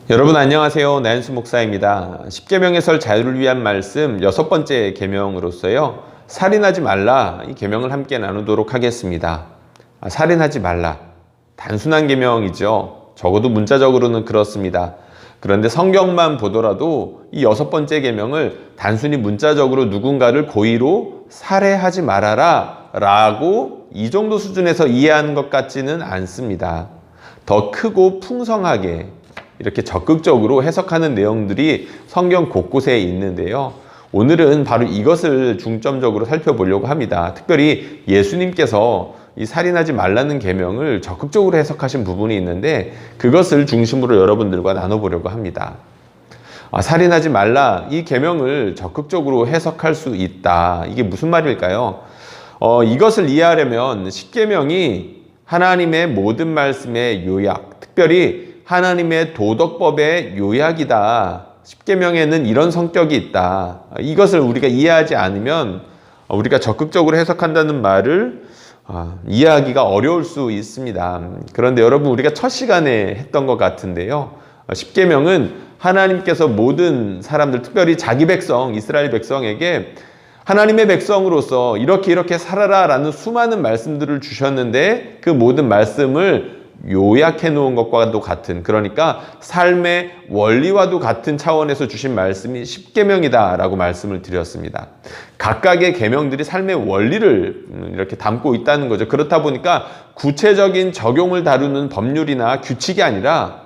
여러분 안녕하세요. 나연수 목사입니다. 십계명에서 자유를 위한 말씀 6번째 계명으로서요, 살인하지 말라, 이 계명을 함께 나누도록 하겠습니다. 살인하지 말라, 단순한 계명이죠. 적어도 문자적으로는 그렇습니다. 그런데 성경만 보더라도 이 6번째 계명을 단순히 문자적으로 누군가를 고의로 살해하지 말아라 라고 이 정도 수준에서 이해하는 것 같지는 않습니다. 더 크고 풍성하게 이렇게 적극적으로 해석하는 내용들이 성경 곳곳에 있는데요. 오늘은 바로 이것을 중점적으로 살펴보려고 합니다. 특별히 예수님께서 이 살인하지 말라는 계명을 적극적으로 해석하신 부분이 있는데 그것을 중심으로 여러분들과 나눠보려고 합니다. 살인하지 말라, 이 계명을 적극적으로 해석할 수 있다. 이게 무슨 말일까요? 이것을 이해하려면 십계명이 하나님의 모든 말씀의 요약, 특별히 하나님의 도덕법의 요약이다. 십계명에는 이런 성격이 있다. 이것을 우리가 이해하지 않으면 우리가 적극적으로 해석한다는 말을 이해하기가 어려울 수 있습니다. 그런데 여러분, 우리가 첫 시간에 했던 것 같은데요. 십계명은 하나님께서 모든 사람들, 특별히 자기 백성, 이스라엘 백성에게 하나님의 백성으로서 이렇게 살아라 라는 수많은 말씀들을 주셨는데 그 모든 말씀을 요약해 놓은 것과도 같은, 그러니까 삶의 원리와도 같은 차원에서 주신 말씀이 십계명이다 라고 말씀을 드렸습니다. 각각의 계명들이 삶의 원리를 이렇게 담고 있다는 거죠. 그렇다 보니까 구체적인 적용을 다루는 법률이나 규칙이 아니라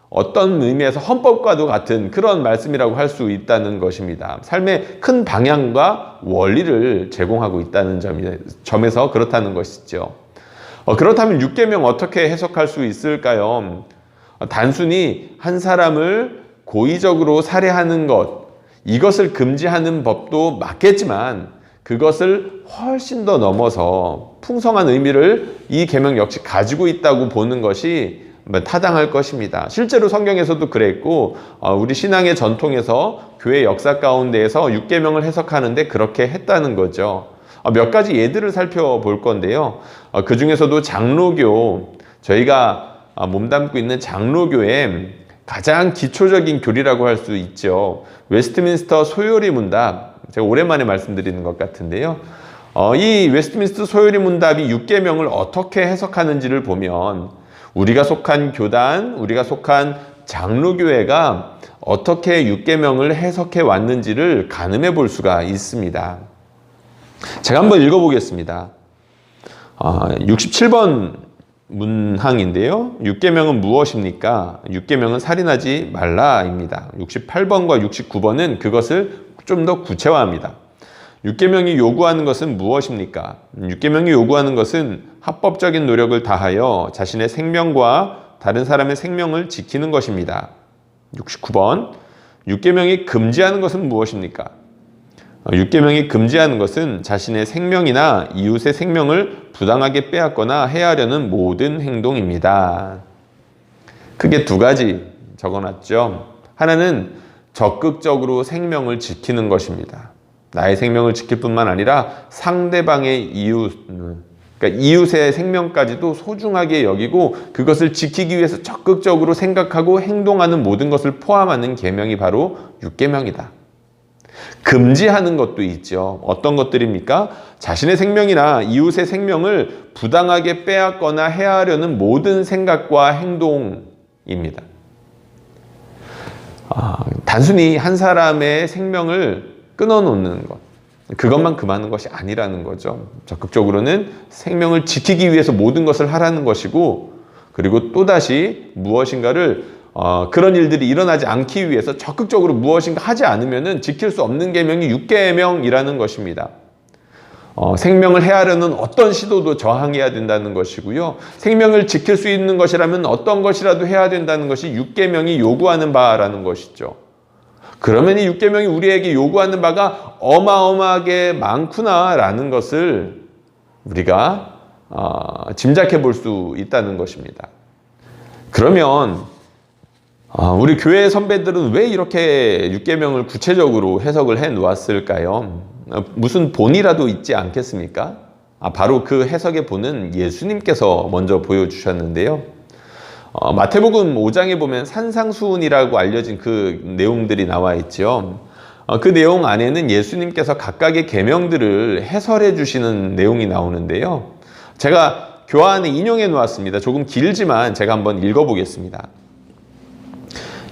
어떤 의미에서 헌법과도 같은 그런 말씀이라고 할 수 있다는 것입니다. 삶의 큰 방향과 원리를 제공하고 있다는 점에서 그렇다는 것이죠. 그렇다면 육계명 어떻게 해석할 수 있을까요? 단순히 한 사람을 고의적으로 살해하는 것, 이것을 금지하는 법도 맞겠지만 그것을 훨씬 더 넘어서 풍성한 의미를 이 계명 역시 가지고 있다고 보는 것이 타당할 것입니다. 실제로 성경에서도 그랬고 우리 신앙의 전통에서 교회 역사 가운데에서 육계명을 해석하는데 그렇게 했다는 거죠. 몇 가지 예들을 살펴볼 건데요. 그 중에서도 장로교, 저희가 몸담고 있는 장로교의 가장 기초적인 교리라고 할 수 있죠. 웨스트민스터 소요리 문답, 제가 오랜만에 말씀드리는 것 같은데요. 이 웨스트민스터 소요리 문답이 육계명을 어떻게 해석하는지를 보면 우리가 속한 교단, 우리가 속한 장로교회가 어떻게 육계명을 해석해 왔는지를 가늠해 볼 수가 있습니다. 제가 한번 읽어보겠습니다. 67번 문항인데요. 육계명은 무엇입니까? 육계명은 살인하지 말라입니다. 68번과 69번은 그것을 좀 더 구체화합니다. 육계명이 요구하는 것은 무엇입니까? 육계명이 요구하는 것은 합법적인 노력을 다하여 자신의 생명과 다른 사람의 생명을 지키는 것입니다. 69번, 육계명이 금지하는 것은 무엇입니까? 육계명이 금지하는 것은 자신의 생명이나 이웃의 생명을 부당하게 빼앗거나 해하려는 모든 행동입니다. 크게 두 가지 적어놨죠. 하나는 적극적으로 생명을 지키는 것입니다. 나의 생명을 지킬 뿐만 아니라 상대방의 이웃, 그러니까 이웃의 생명까지도 소중하게 여기고 그것을 지키기 위해서 적극적으로 생각하고 행동하는 모든 것을 포함하는 계명이 바로 육계명이다. 금지하는 것도 있죠. 어떤 것들입니까? 자신의 생명이나 이웃의 생명을 부당하게 빼앗거나 해하려는 모든 생각과 행동입니다. 단순히 한 사람의 생명을 끊어놓는 것, 그것만 금하는 것이 아니라는 거죠. 적극적으로는 생명을 지키기 위해서 모든 것을 하라는 것이고, 그리고 또다시 무엇인가를 그런 일들이 일어나지 않기 위해서 적극적으로 무엇인가 하지 않으면 지킬 수 없는 계명이 육계명이라는 것입니다. 생명을 해하려는 어떤 시도도 저항해야 된다는 것이고요. 생명을 지킬 수 있는 것이라면 어떤 것이라도 해야 된다는 것이 육계명이 요구하는 바라는 것이죠. 그러면 이 육계명이 우리에게 요구하는 바가 어마어마하게 많구나라는 것을 우리가 짐작해 볼 수 있다는 것입니다. 그러면 우리 교회 선배들은 왜 이렇게 육계명을 구체적으로 해석을 해 놓았을까요? 무슨 본이라도 있지 않겠습니까? 바로 그 해석의 본은 예수님께서 먼저 보여주셨는데요. 마태복음 5장에 보면 산상수훈이라고 알려진 그 내용들이 나와 있죠. 그 내용 안에는 예수님께서 각각의 계명들을 해설해 주시는 내용이 나오는데요. 제가 교환에 인용해 놓았습니다. 조금 길지만 제가 한번 읽어보겠습니다.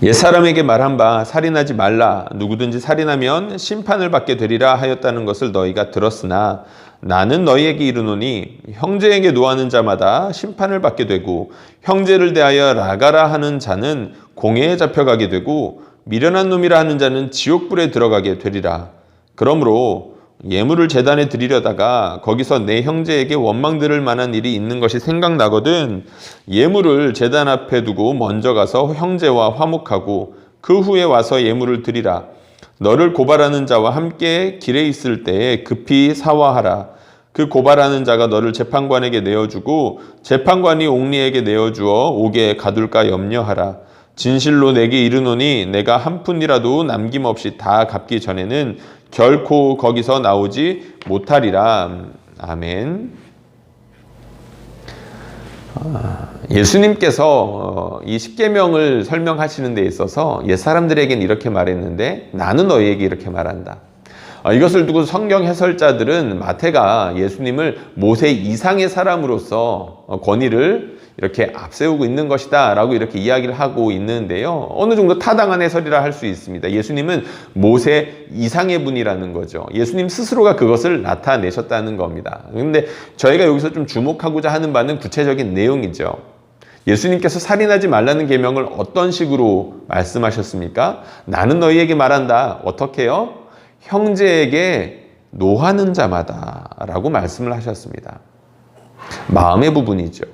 옛사람에게 말한 바 살인하지 말라. 누구든지 살인하면 심판을 받게 되리라 하였다는 것을 너희가 들었으나 나는 너희에게 이르노니 형제에게 노하는 자마다 심판을 받게 되고 형제를 대하여 라가라 하는 자는 공회에 잡혀가게 되고 미련한 놈이라 하는 자는 지옥불에 들어가게 되리라. 그러므로 예물을 제단에 드리려다가 거기서 내 형제에게 원망 들을 만한 일이 있는 것이 생각나거든 예물을 제단 앞에 두고 먼저 가서 형제와 화목하고 그 후에 와서 예물을 드리라. 너를 고발하는 자와 함께 길에 있을 때에 급히 사화하라. 그 고발하는 자가 너를 재판관에게 내어주고 재판관이 옥리에게 내어주어 옥에 가둘까 염려하라. 진실로 내게 이르노니 내가 한 푼이라도 남김없이 다 갚기 전에는 결코 거기서 나오지 못하리라. 아멘. 예수님께서 이 십계명을 설명하시는 데 있어서 옛사람들에게는 이렇게 말했는데 나는 너희에게 이렇게 말한다. 이것을 두고 성경 해설자들은 마태가 예수님을 모세 이상의 사람으로서 권위를 이렇게 앞세우고 있는 것이다 라고 이렇게 이야기를 하고 있는데요. 어느 정도 타당한 해설이라 할 수 있습니다. 예수님은 모세 이상의 분이라는 거죠. 예수님 스스로가 그것을 나타내셨다는 겁니다. 그런데 저희가 여기서 좀 주목하고자 하는 바는 구체적인 내용이죠. 예수님께서 살인하지 말라는 계명을 어떤 식으로 말씀하셨습니까? 나는 너희에게 말한다. 어떻게 해요? 형제에게 노하는 자마다 라고 말씀을 하셨습니다. 마음의 부분이죠.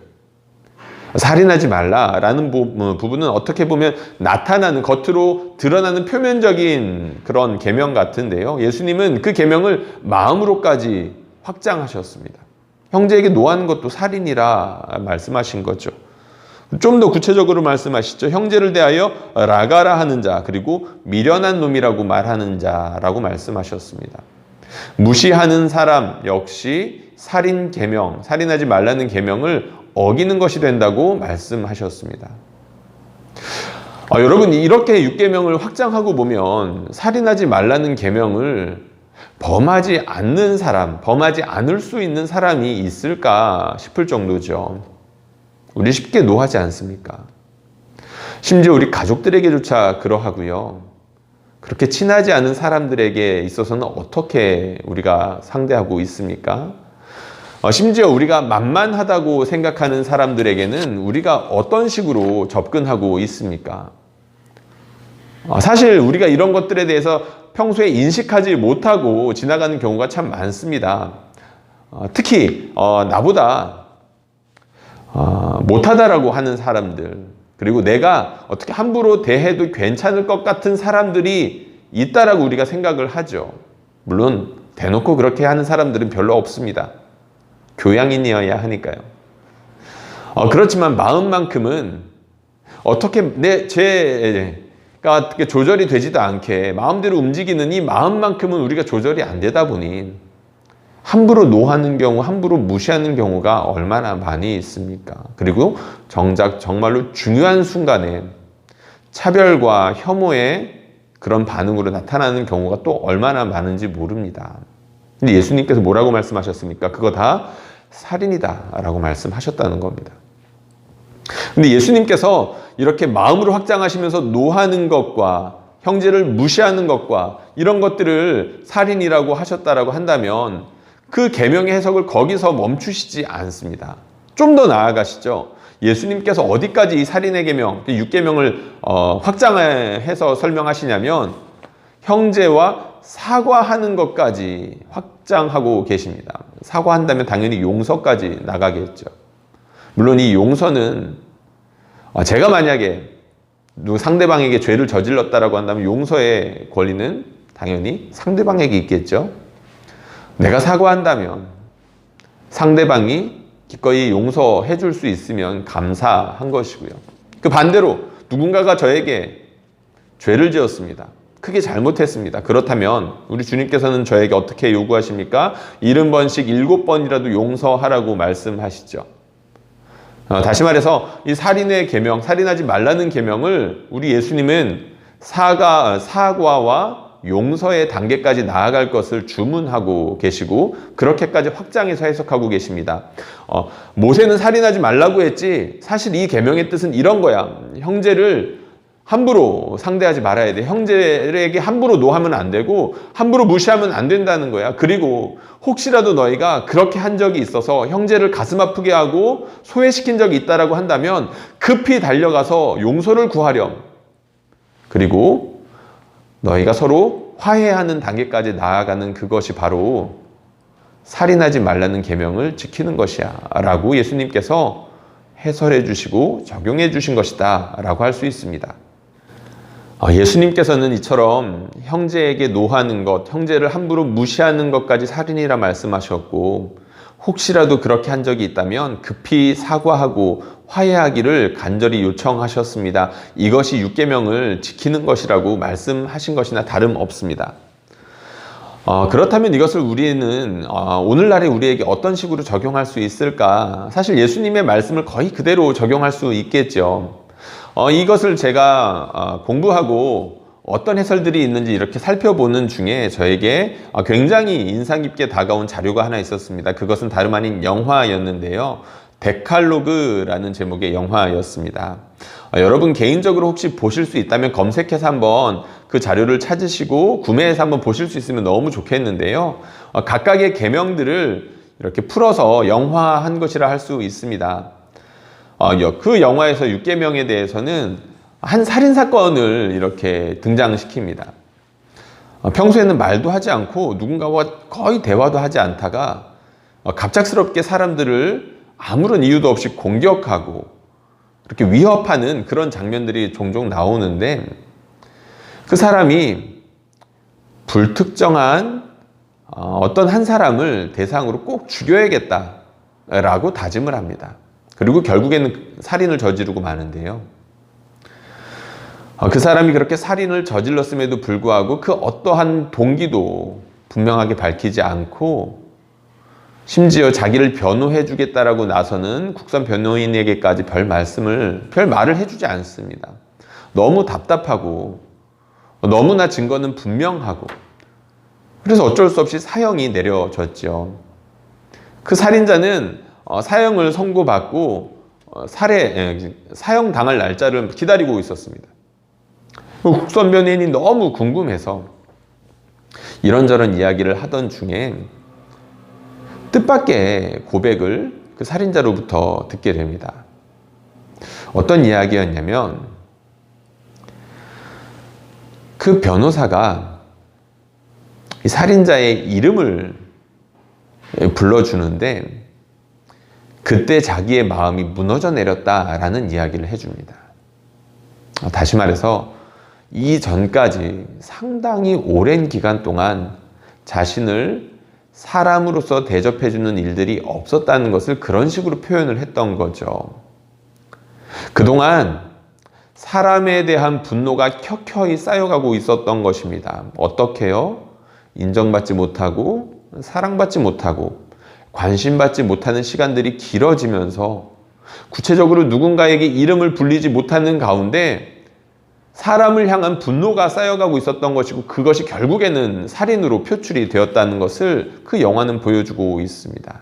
살인하지 말라라는 부분은 어떻게 보면 나타나는 겉으로 드러나는 표면적인 그런 계명 같은데요. 예수님은 그 계명을 마음으로까지 확장하셨습니다. 형제에게 노하는 것도 살인이라 말씀하신 거죠. 좀 더 구체적으로 말씀하시죠. 형제를 대하여 라가라 하는 자 그리고 미련한 놈이라고 말하는 자라고 말씀하셨습니다. 무시하는 사람 역시 살인 계명, 살인하지 말라는 계명을 어기는 것이 된다고 말씀하셨습니다. 여러분 이렇게 6계명을 확장하고 보면 살인하지 말라는 계명을 범하지 않는 사람, 범하지 않을 수 있는 사람이 있을까 싶을 정도죠. 우리 쉽게 노하지 않습니까? 심지어 우리 가족들에게조차 그러하고요. 그렇게 친하지 않은 사람들에게 있어서는 어떻게 우리가 상대하고 있습니까? 심지어 우리가 만만하다고 생각하는 사람들에게는 우리가 어떤 식으로 접근하고 있습니까? 사실 우리가 이런 것들에 대해서 평소에 인식하지 못하고 지나가는 경우가 참 많습니다. 특히 나보다 못하다라고 하는 사람들, 그리고 내가 어떻게 함부로 대해도 괜찮을 것 같은 사람들이 있다라고 우리가 생각을 하죠. 물론 대놓고 그렇게 하는 사람들은 별로 없습니다. 교양인이어야 하니까요. 그렇지만 마음만큼은 어떻게 제가 조절이 되지도 않게 마음대로 움직이는 이 마음만큼은 우리가 조절이 안 되다 보니 함부로 노하는 경우, 함부로 무시하는 경우가 얼마나 많이 있습니까? 그리고 정작 정말로 중요한 순간에 차별과 혐오의 그런 반응으로 나타나는 경우가 또 얼마나 많은지 모릅니다. 근데 예수님께서 뭐라고 말씀하셨습니까? 그거 다 살인이다 라고 말씀하셨다는 겁니다. 근데 예수님께서 이렇게 마음으로 확장하시면서 노하는 것과 형제를 무시하는 것과 이런 것들을 살인이라고 하셨다라고 한다면 그 계명의 해석을 거기서 멈추시지 않습니다. 좀 더 나아가시죠. 예수님께서 어디까지 이 살인의 계명, 6계명을 확장해서 설명하시냐면 형제와 사과하는 것까지 확장하고 계십니다. 사과한다면 당연히 용서까지 나가겠죠. 물론 이 용서는 제가 만약에 상대방에게 죄를 저질렀다라고 한다면 용서의 권리는 당연히 상대방에게 있겠죠. 내가 사과한다면 상대방이 기꺼이 용서해 줄 수 있으면 감사한 것이고요. 그 반대로 누군가가 저에게 죄를 지었습니다. 크게 잘못했습니다. 그렇다면 우리 주님께서는 저에게 어떻게 요구하십니까? 70번씩 7번이라도 용서하라고 말씀하시죠. 다시 말해서 이 살인의 계명, 살인하지 말라는 계명을 우리 예수님은 사과와 용서의 단계까지 나아갈 것을 주문하고 계시고 그렇게까지 확장해서 해석하고 계십니다. 모세는 살인하지 말라고 했지 사실 이 계명의 뜻은 이런 거야. 형제를 함부로 상대하지 말아야 돼. 형제에게 함부로 노하면 안 되고 함부로 무시하면 안 된다는 거야. 그리고 혹시라도 너희가 그렇게 한 적이 있어서 형제를 가슴 아프게 하고 소외시킨 적이 있다라고 한다면 급히 달려가서 용서를 구하렴. 그리고 너희가 서로 화해하는 단계까지 나아가는 그것이 바로 살인하지 말라는 계명을 지키는 것이야 라고 예수님께서 해설해 주시고 적용해 주신 것이다 라고 할 수 있습니다. 예수님께서는 이처럼 형제에게 노하는 것, 형제를 함부로 무시하는 것까지 살인이라 말씀하셨고 혹시라도 그렇게 한 적이 있다면 급히 사과하고 화해하기를 간절히 요청하셨습니다. 이것이 육계명을 지키는 것이라고 말씀하신 것이나 다름없습니다. 그렇다면 이것을 우리는 오늘날에 우리에게 어떤 식으로 적용할 수 있을까? 사실 예수님의 말씀을 거의 그대로 적용할 수 있겠죠. 이것을 제가 공부하고 어떤 해설들이 있는지 이렇게 살펴보는 중에 저에게 굉장히 인상 깊게 다가온 자료가 하나 있었습니다. 그것은 다름 아닌 영화였는데요. 데칼로그라는 제목의 영화였습니다. 여러분 개인적으로 혹시 보실 수 있다면 검색해서 한번 그 자료를 찾으시고 구매해서 한번 보실 수 있으면 너무 좋겠는데요. 각각의 계명들을 이렇게 풀어서 영화한 것이라 할 수 있습니다. 그 영화에서 육계명에 대해서는 한 살인사건을 이렇게 등장시킵니다. 평소에는 말도 하지 않고 누군가와 거의 대화도 하지 않다가 갑작스럽게 사람들을 아무런 이유도 없이 공격하고 이렇게 위협하는 그런 장면들이 종종 나오는데 그 사람이 불특정한 어떤 한 사람을 대상으로 꼭 죽여야겠다라고 다짐을 합니다. 그리고 결국에는 살인을 저지르고 마는데요. 그 사람이 그렇게 살인을 저질렀음에도 불구하고 그 어떠한 동기도 분명하게 밝히지 않고 심지어 자기를 변호해 주겠다라고 나서는 국선 변호인에게까지 별 말을 해주지 않습니다. 너무 답답하고 너무나 증거는 분명하고 그래서 어쩔 수 없이 사형이 내려졌죠. 그 살인자는 사형을 선고받고 사형당할 날짜를 기다리고 있었습니다. 국선 변호인이 너무 궁금해서 이런저런 이야기를 하던 중에 뜻밖의 고백을 그 살인자로부터 듣게 됩니다. 어떤 이야기였냐면 그 변호사가 이 살인자의 이름을 불러주는데 그때 자기의 마음이 무너져 내렸다라는 이야기를 해줍니다. 다시 말해서 이전까지 상당히 오랜 기간 동안 자신을 사람으로서 대접해주는 일들이 없었다는 것을 그런 식으로 표현을 했던 거죠. 그동안 사람에 대한 분노가 켜켜이 쌓여가고 있었던 것입니다. 어떻게요? 인정받지 못하고 사랑받지 못하고 관심받지 못하는 시간들이 길어지면서 구체적으로 누군가에게 이름을 불리지 못하는 가운데 사람을 향한 분노가 쌓여가고 있었던 것이고 그것이 결국에는 살인으로 표출이 되었다는 것을 그 영화는 보여주고 있습니다.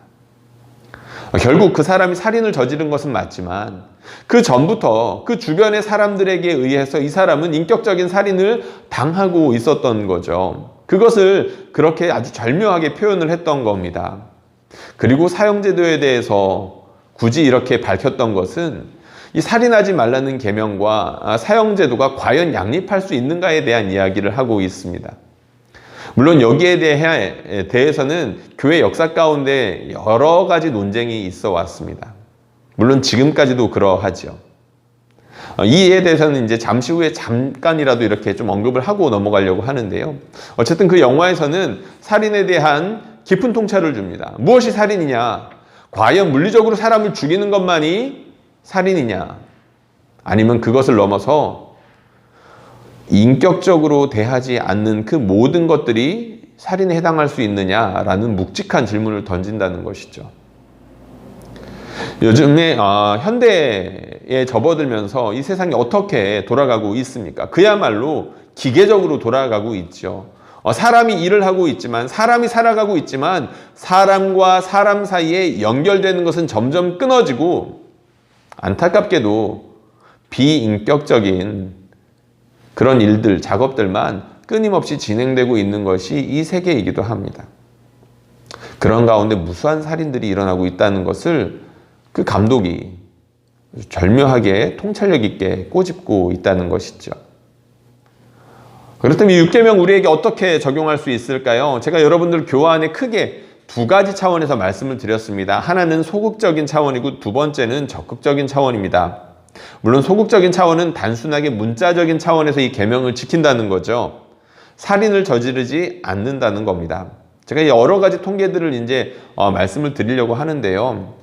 결국 그 사람이 살인을 저지른 것은 맞지만 그 전부터 그 주변의 사람들에게 의해서 이 사람은 인격적인 살인을 당하고 있었던 거죠. 그것을 그렇게 아주 절묘하게 표현을 했던 겁니다. 그리고 사형제도에 대해서 굳이 이렇게 밝혔던 것은 이 살인하지 말라는 계명과 사형제도가 과연 양립할 수 있는가에 대한 이야기를 하고 있습니다. 물론 여기에 대해서는 교회 역사 가운데 여러 가지 논쟁이 있어 왔습니다. 물론 지금까지도 그러하죠. 이에 대해서는 이제 잠시 후에 잠깐이라도 이렇게 좀 언급을 하고 넘어가려고 하는데요. 어쨌든 그 영화에서는 살인에 대한 깊은 통찰을 줍니다. 무엇이 살인이냐? 과연 물리적으로 사람을 죽이는 것만이 살인이냐? 아니면 그것을 넘어서 인격적으로 대하지 않는 그 모든 것들이 살인에 해당할 수 있느냐라는 묵직한 질문을 던진다는 것이죠. 요즘에 현대에 접어들면서 이 세상이 어떻게 돌아가고 있습니까? 그야말로 기계적으로 돌아가고 있죠. 사람이 일을 하고 있지만, 사람이 살아가고 있지만, 사람과 사람 사이에 연결되는 것은 점점 끊어지고, 안타깝게도 비인격적인 그런 일들, 작업들만 끊임없이 진행되고 있는 것이 이 세계이기도 합니다. 그런 가운데 무수한 살인들이 일어나고 있다는 것을 그 감독이 절묘하게 통찰력 있게 꼬집고 있다는 것이죠. 그렇다면 이 6계명 우리에게 어떻게 적용할 수 있을까요? 제가 여러분들 교환에 크게 두 가지 차원에서 말씀을 드렸습니다. 하나는 소극적인 차원이고 두 번째는 적극적인 차원입니다. 물론 소극적인 차원은 단순하게 문자적인 차원에서 이 계명을 지킨다는 거죠. 살인을 저지르지 않는다는 겁니다. 제가 여러 가지 통계들을 이제 말씀을 드리려고 하는데요.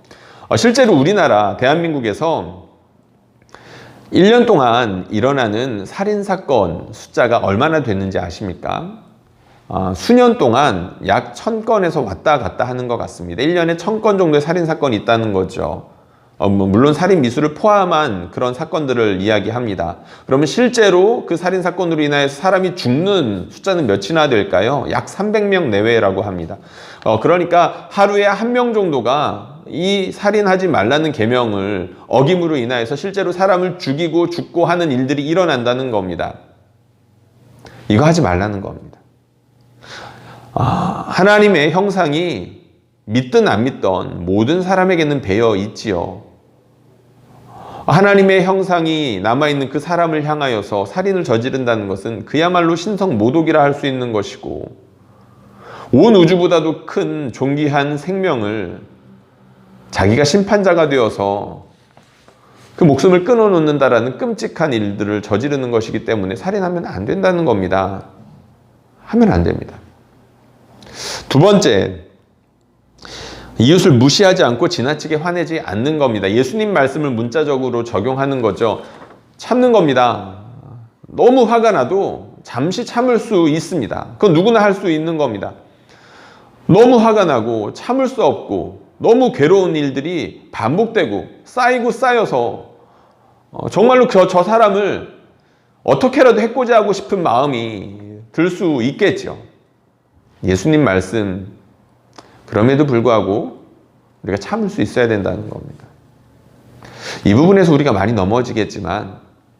실제로 우리나라 대한민국에서 1년 동안 일어나는 살인사건 숫자가 얼마나 됐는지 아십니까? 수년 동안 약 1000건에서 왔다 갔다 하는 것 같습니다. 1년에 1000건 정도의 살인사건이 있다는 거죠. 물론 살인 미수를 포함한 그런 사건들을 이야기합니다. 그러면 실제로 그 살인사건으로 인하여서 사람이 죽는 숫자는 몇이나 될까요? 약 300명 내외라고 합니다. 그러니까 하루에 1명 정도가 이 살인하지 말라는 계명을 어김으로 인하여서 실제로 사람을 죽이고 죽고 하는 일들이 일어난다는 겁니다. 이거 하지 말라는 겁니다. 하나님의 형상이 믿든 안 믿든 모든 사람에게는 배어 있지요. 하나님의 형상이 남아있는 그 사람을 향하여서 살인을 저지른다는 것은 그야말로 신성모독이라 할 수 있는 것이고, 온 우주보다도 큰 존귀한 생명을 자기가 심판자가 되어서 그 목숨을 끊어놓는다라는 끔찍한 일들을 저지르는 것이기 때문에 살인하면 안 된다는 겁니다. 하면 안 됩니다. 두 번째, 이웃을 무시하지 않고 지나치게 화내지 않는 겁니다. 예수님 말씀을 문자적으로 적용하는 거죠. 참는 겁니다. 너무 화가 나도 잠시 참을 수 있습니다. 그건 누구나 할 수 있는 겁니다. 너무 화가 나고 참을 수 없고 너무 괴로운 일들이 반복되고 쌓이고 쌓여서 정말로 저 사람을 어떻게라도 해코지 하고 싶은 마음이 들 수 있겠죠. 예수님 말씀, 그럼에도 불구하고 우리가 참을 수 있어야 된다는 겁니다. 이 부분에서 우리가 많이 넘어지겠지만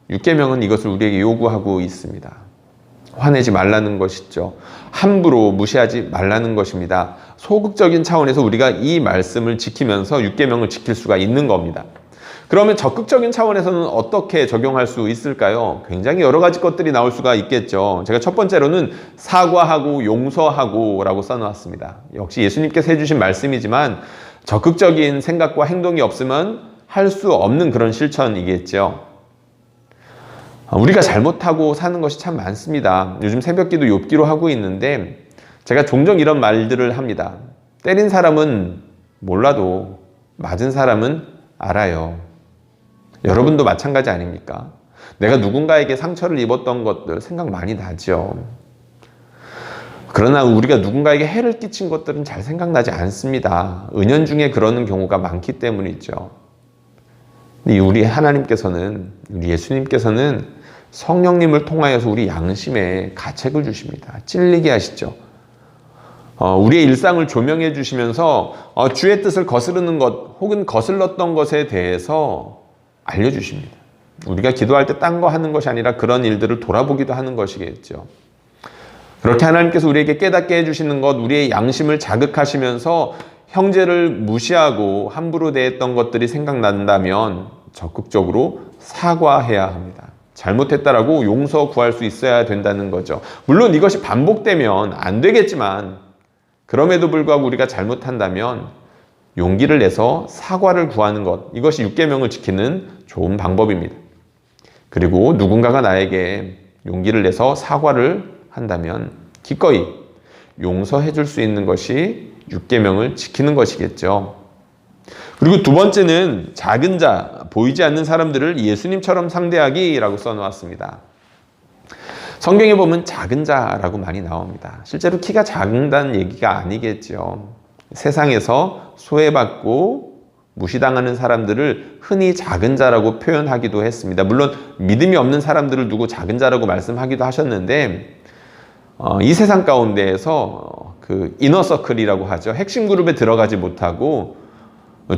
6계명은 이것을 우리에게 요구하고 있습니다. 화내지 말라는 것이죠. 함부로 무시하지 말라는 것입니다. 소극적인 차원에서 우리가 이 말씀을 지키면서 6계명을 지킬 수가 있는 겁니다. 그러면 적극적인 차원에서는 어떻게 적용할 수 있을까요? 굉장히 여러 가지 것들이 나올 수가 있겠죠. 제가 첫 번째로는 사과하고 용서하고 라고 써놓았습니다. 역시 예수님께서 해주신 말씀이지만 적극적인 생각과 행동이 없으면 할 수 없는 그런 실천이겠죠. 우리가 잘못하고 사는 것이 참 많습니다. 요즘 새벽기도 욥기로 하고 있는데 제가 종종 이런 말들을 합니다. 때린 사람은 몰라도 맞은 사람은 알아요. 여러분도 마찬가지 아닙니까? 내가 누군가에게 상처를 입었던 것들 생각 많이 나죠. 그러나 우리가 누군가에게 해를 끼친 것들은 잘 생각나지 않습니다. 은연중에 그러는 경우가 많기 때문이죠. 우리 하나님께서는, 우리 예수님께서는 성령님을 통하여서 우리 양심에 가책을 주십니다. 찔리게 하시죠. 우리의 일상을 조명해 주시면서 주의 뜻을 거스르는 것 혹은 거슬렀던 것에 대해서 알려주십니다. 우리가 기도할 때 딴 거 하는 것이 아니라 그런 일들을 돌아보기도 하는 것이겠죠. 그렇게 하나님께서 우리에게 깨닫게 해주시는 것, 우리의 양심을 자극하시면서 형제를 무시하고 함부로 대했던 것들이 생각난다면 적극적으로 사과해야 합니다. 잘못했다라고 용서 구할 수 있어야 된다는 거죠. 물론 이것이 반복되면 안 되겠지만 그럼에도 불구하고 우리가 잘못한다면 용기를 내서 사과를 구하는 것, 이것이 6계명을 지키는 좋은 방법입니다. 그리고 누군가가 나에게 용기를 내서 사과를 한다면 기꺼이 용서해 줄 수 있는 것이 6계명을 지키는 것이겠죠. 그리고 두 번째는 작은 자, 보이지 않는 사람들을 예수님처럼 상대하기라고 써놓았습니다. 성경에 보면 작은 자라고 많이 나옵니다. 실제로 키가 작다는 얘기가 아니겠죠. 세상에서 소외받고 무시당하는 사람들을 흔히 작은 자라고 표현하기도 했습니다. 물론 믿음이 없는 사람들을 두고 작은 자라고 말씀하기도 하셨는데 이 세상 가운데에서 그 이너서클이라고 하죠. 핵심 그룹에 들어가지 못하고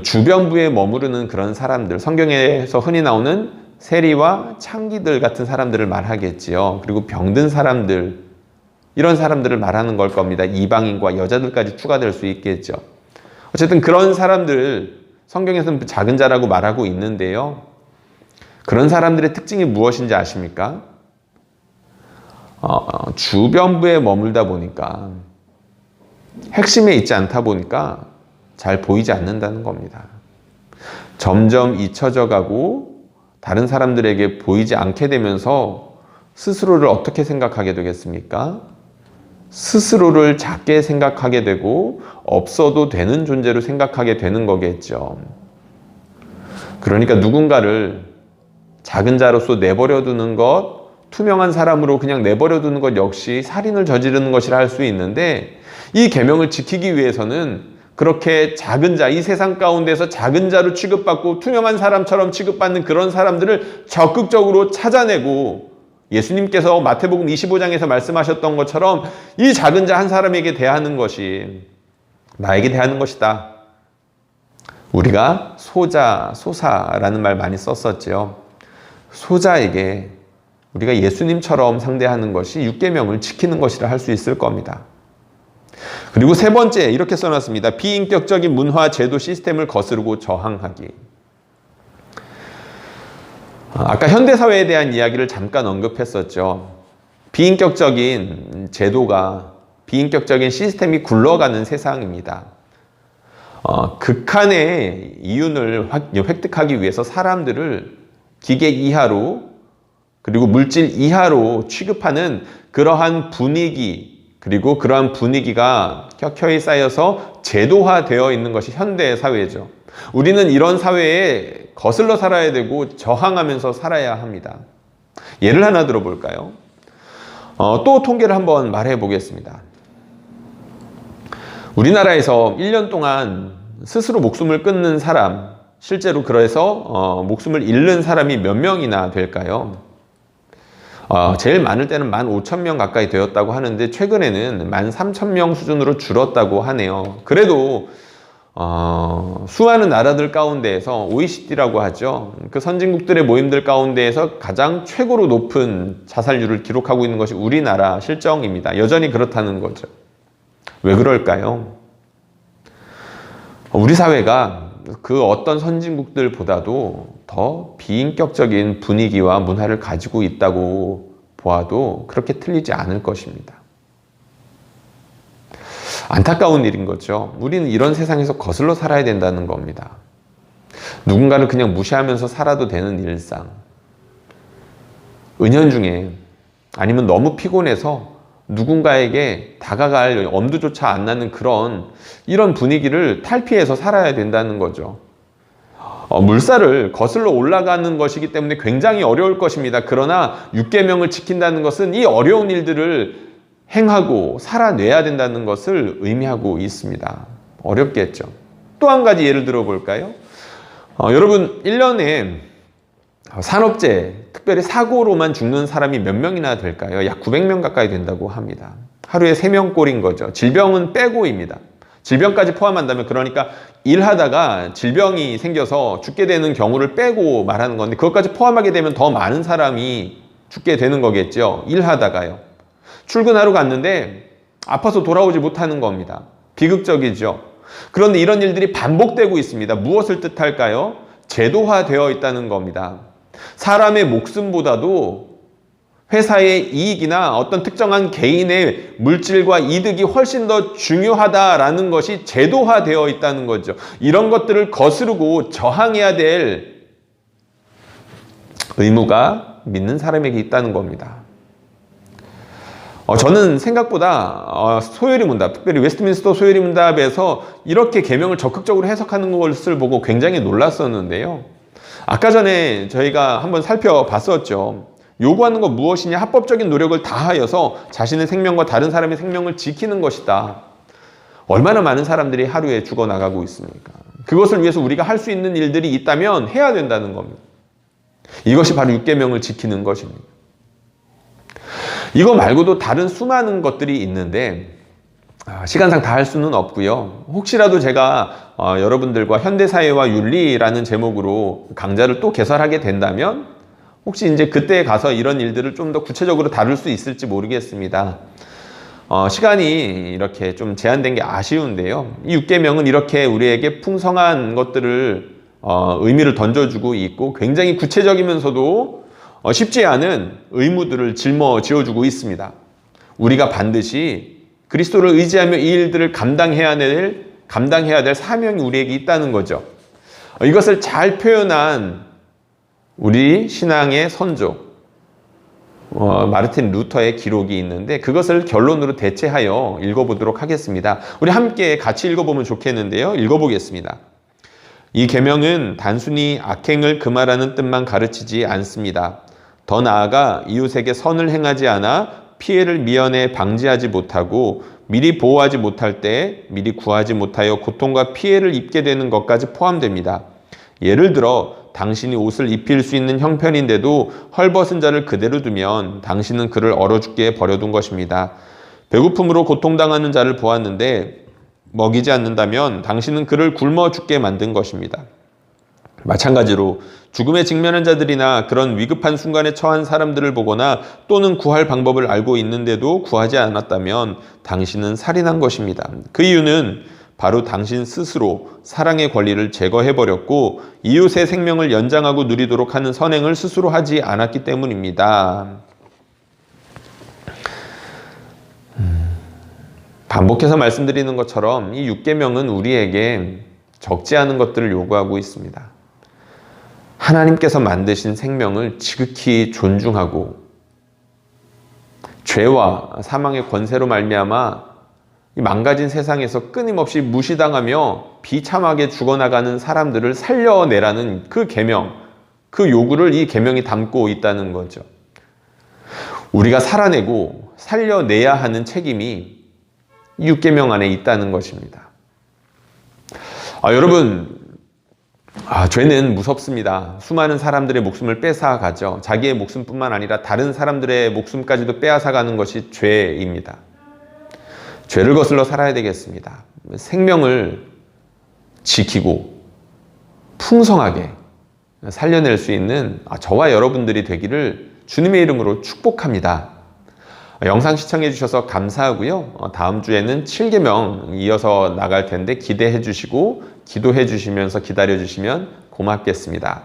주변부에 머무르는 그런 사람들, 성경에서 흔히 나오는 세리와 창기들 같은 사람들을 말하겠지요. 그리고 병든 사람들, 이런 사람들을 말하는 걸 겁니다. 이방인과 여자들까지 추가될 수 있겠죠. 어쨌든 그런 사람들, 성경에서는 작은 자라고 말하고 있는데요. 그런 사람들의 특징이 무엇인지 아십니까? 주변부에 머물다 보니까, 핵심에 있지 않다 보니까 잘 보이지 않는다는 겁니다. 점점 잊혀져 가고 다른 사람들에게 보이지 않게 되면서 스스로를 어떻게 생각하게 되겠습니까? 스스로를 작게 생각하게 되고 없어도 되는 존재로 생각하게 되는 거겠죠. 그러니까 누군가를 작은 자로서 내버려 두는 것, 투명한 사람으로 그냥 내버려 두는 것 역시 살인을 저지르는 것이라 할 수 있는데, 이 계명을 지키기 위해서는 그렇게 작은 자, 이 세상 가운데서 작은 자로 취급받고 투명한 사람처럼 취급받는 그런 사람들을 적극적으로 찾아내고, 예수님께서 마태복음 25장에서 말씀하셨던 것처럼 이 작은 자 한 사람에게 대하는 것이 나에게 대하는 것이다. 우리가 소자, 소사라는 말 많이 썼었죠. 소자에게 우리가 예수님처럼 상대하는 것이 육계명을 지키는 것이라 할 수 있을 겁니다. 그리고 세 번째, 이렇게 써놨습니다. 비인격적인 문화, 제도, 시스템을 거스르고 저항하기. 아까 현대사회에 대한 이야기를 잠깐 언급했었죠. 비인격적인 제도가, 비인격적인 시스템이 굴러가는 세상입니다. 극한의 이윤을 획득하기 위해서 사람들을 기계 이하로, 그리고 물질 이하로 취급하는 그러한 분위기, 그리고 그러한 분위기가 켜켜이 쌓여서 제도화되어 있는 것이 현대 사회죠. 우리는 이런 사회에 거슬러 살아야 되고 저항하면서 살아야 합니다. 예를 하나 들어볼까요? 또 통계를 한번 말해 보겠습니다. 우리나라에서 1년 동안 스스로 목숨을 끊는 사람, 실제로 그래서 목숨을 잃는 사람이 몇 명이나 될까요? 제일 많을 때는 15,000명 가까이 되었다고 하는데 최근에는 13,000명 수준으로 줄었다고 하네요. 그래도 수많은 나라들 가운데에서 OECD라고 하죠. 그 선진국들의 모임들 가운데에서 가장 최고로 높은 자살률을 기록하고 있는 것이 우리나라 실정입니다. 여전히 그렇다는 거죠. 왜 그럴까요? 우리 사회가 그 어떤 선진국들보다도 더 비인격적인 분위기와 문화를 가지고 있다고 보아도 그렇게 틀리지 않을 것입니다. 안타까운 일인 거죠. 우리는 이런 세상에서 거슬러 살아야 된다는 겁니다. 누군가를 그냥 무시하면서 살아도 되는 일상. 은연중에, 아니면 너무 피곤해서 누군가에게 다가갈 엄두조차 안 나는 이런 분위기를 탈피해서 살아야 된다는 거죠. 물살을 거슬러 올라가는 것이기 때문에 굉장히 어려울 것입니다. 그러나 육계명을 지킨다는 것은 이 어려운 일들을 행하고 살아내야 된다는 것을 의미하고 있습니다. 어렵겠죠. 또 한 가지 예를 들어볼까요? 여러분, 1년에 산업재해, 특별히 사고로만 죽는 사람이 몇 명이나 될까요? 약 900명 가까이 된다고 합니다. 하루에 3명꼴인 거죠. 질병은 빼고입니다. 질병까지 포함한다면, 그러니까 일하다가 질병이 생겨서 죽게 되는 경우를 빼고 말하는 건데, 그것까지 포함하게 되면 더 많은 사람이 죽게 되는 거겠죠. 일하다가요. 출근하러 갔는데 아파서 돌아오지 못하는 겁니다. 비극적이죠. 그런데 이런 일들이 반복되고 있습니다. 무엇을 뜻할까요? 제도화되어 있다는 겁니다. 사람의 목숨보다도 회사의 이익이나 어떤 특정한 개인의 물질과 이득이 훨씬 더 중요하다라는 것이 제도화되어 있다는 거죠. 이런 것들을 거스르고 저항해야 될 의무가 믿는 사람에게 있다는 겁니다. 저는 생각보다 소요리 문답, 특별히 웨스트민스터 소요리 문답에서 이렇게 계명을 적극적으로 해석하는 것을 보고 굉장히 놀랐었는데요. 아까 전에 저희가 한번 살펴봤었죠. 요구하는 것 무엇이냐? 합법적인 노력을 다하여서 자신의 생명과 다른 사람의 생명을 지키는 것이다. 얼마나 많은 사람들이 하루에 죽어나가고 있습니까? 그것을 위해서 우리가 할 수 있는 일들이 있다면 해야 된다는 겁니다. 이것이 바로 6계명을 지키는 것입니다. 이거 말고도 다른 수많은 것들이 있는데 시간상 다 할 수는 없고요. 혹시라도 제가 여러분들과 현대사회와 윤리라는 제목으로 강좌를 또 개설하게 된다면 혹시 이제 그때 가서 이런 일들을 좀 더 구체적으로 다룰 수 있을지 모르겠습니다. 시간이 이렇게 좀 제한된 게 아쉬운데요. 이 6계명은 이렇게 우리에게 풍성한 것들을 의미를 던져주고 있고 굉장히 구체적이면서도 쉽지 않은 의무들을 짊어지어주고 있습니다. 우리가 반드시 그리스도를 의지하며 이 일들을 감당해야 될 사명이 우리에게 있다는 거죠. 이것을 잘 표현한 우리 신앙의 선조 마르틴 루터의 기록이 있는데 그것을 결론으로 대체하여 읽어보도록 하겠습니다. 우리 함께 같이 읽어보면 좋겠는데요. 읽어보겠습니다. 이 계명은 단순히 악행을 금하라는 뜻만 가르치지 않습니다. 더 나아가 이웃에게 선을 행하지 않아 피해를 미연에 방지하지 못하고 미리 보호하지 못할 때 미리 구하지 못하여 고통과 피해를 입게 되는 것까지 포함됩니다. 예를 들어 당신이 옷을 입힐 수 있는 형편인데도 헐벗은 자를 그대로 두면 당신은 그를 얼어 죽게 버려둔 것입니다. 배고픔으로 고통당하는 자를 보았는데 먹이지 않는다면 당신은 그를 굶어 죽게 만든 것입니다. 마찬가지로 죽음에 직면한 자들이나 그런 위급한 순간에 처한 사람들을 보거나 또는 구할 방법을 알고 있는데도 구하지 않았다면 당신은 살인한 것입니다. 그 이유는 바로 당신 스스로 사랑의 권리를 제거해버렸고 이웃의 생명을 연장하고 누리도록 하는 선행을 스스로 하지 않았기 때문입니다. 반복해서 말씀드리는 것처럼 이 6계명은 우리에게 적지 않은 것들을 요구하고 있습니다. 하나님께서 만드신 생명을 지극히 존중하고 죄와 사망의 권세로 말미암아 이 망가진 세상에서 끊임없이 무시당하며 비참하게 죽어나가는 사람들을 살려내라는 그 계명, 그 요구를 이 계명이 담고 있다는 거죠. 우리가 살아내고 살려내야 하는 책임이 6계명 안에 있다는 것입니다. 여러분, 죄는 무섭습니다. 수많은 사람들의 목숨을 뺏어가죠. 자기의 목숨뿐만 아니라 다른 사람들의 목숨까지도 빼앗아가는 것이 죄입니다. 죄를 거슬러 살아야 되겠습니다. 생명을 지키고 풍성하게 살려낼 수 있는 저와 여러분들이 되기를 주님의 이름으로 축복합니다. 영상 시청해 주셔서 감사하고요. 다음 주에는 7계명 이어서 나갈 텐데 기대해 주시고 기도해 주시면서 기다려 주시면 고맙겠습니다.